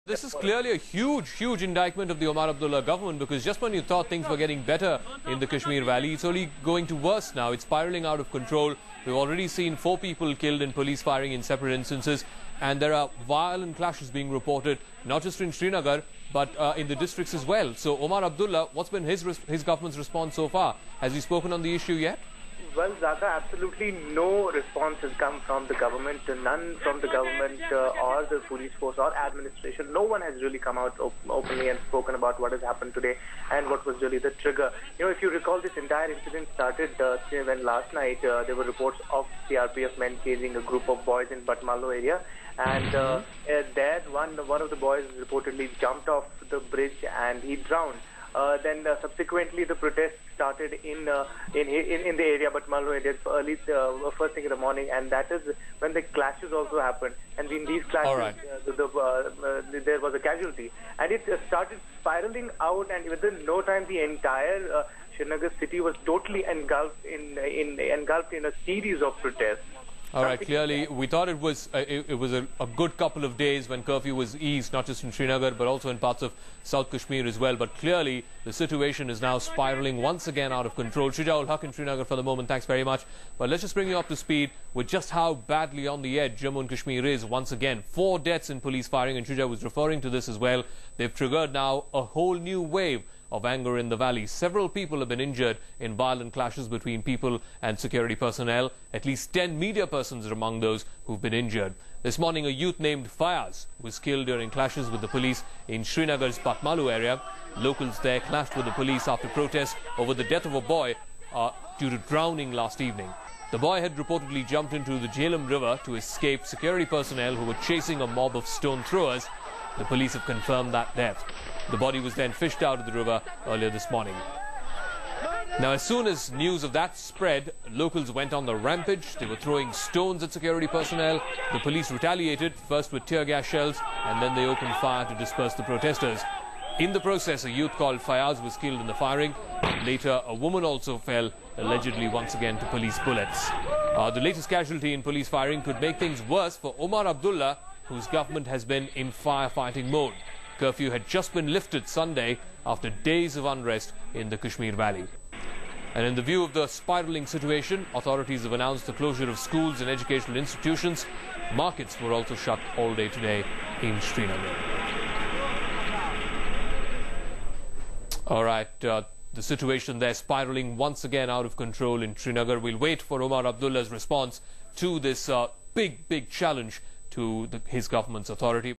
This is clearly a huge indictment of the Omar Abdullah government, because just when you thought things were getting better in the Kashmir Valley, it's only going to worse now. It's spiraling out of control. We've already seen 4 people killed in police firing in separate instances, and there are violent clashes being reported, not just in Srinagar, but in the districts as well. So Omar Abdullah, what's been his government's response so far? Has he spoken on the issue yet? Well, Zaka, absolutely no response has come from the government, none from the government or the police force or administration. No one has really come out openly and spoken about what has happened today and what was really the trigger. You know, if you recall, this entire incident started when last night there were reports of CRPF men chasing a group of boys in Batmalo area. And there, one of the boys reportedly jumped off the bridge and he drowned. Then subsequently the protests started in the area, Batmalo area, early first thing in the morning, and that is when the clashes also happened. And in these clashes, there was a casualty, and it started spiraling out. And within no time, the entire Srinagar city was totally engulfed in a series of protests. All right, clearly we thought it was a good couple of days when curfew was eased, not just in Srinagar but also in parts of South Kashmir as well. But clearly the situation is now spiraling once again out of control. Shujaul Haq in Srinagar for the moment, thanks very much. But let's just bring you up to speed with just how badly on the edge Jammu and Kashmir is once again. 4 deaths in police firing, and Shuja was referring to this as well. They've triggered now a whole new wave of anger in the valley. Several people have been injured in violent clashes between people and security personnel. At least 10 media persons are among those who've been injured. This morning, a youth named Fayaz was killed during clashes with the police in Srinagar's Batmalu area. Locals there clashed with the police after protests over the death of a boy due to drowning last evening. The boy had reportedly jumped into the Jhelum River to escape security personnel who were chasing a mob of stone throwers. The police have confirmed that death. The body was then fished out of the river earlier this morning. Now, as soon as news of that spread, locals went on the rampage. They were throwing stones at security personnel. The police retaliated, first with tear gas shells, and then they opened fire to disperse the protesters. In the process, a youth called Fayaz was killed in the firing. Later, a woman also fell, allegedly once again to police bullets. The latest casualty in police firing could make things worse for Omar Abdullah, whose government has been in firefighting mode. Curfew had just been lifted Sunday after days of unrest in the Kashmir Valley. And in the view of the spiraling situation, authorities have announced the closure of schools and educational institutions. Markets were also shut all day today in Srinagar. All right, the situation there spiraling once again out of control in Srinagar. We'll wait for Omar Abdullah's response to this big challenge to his government's authority.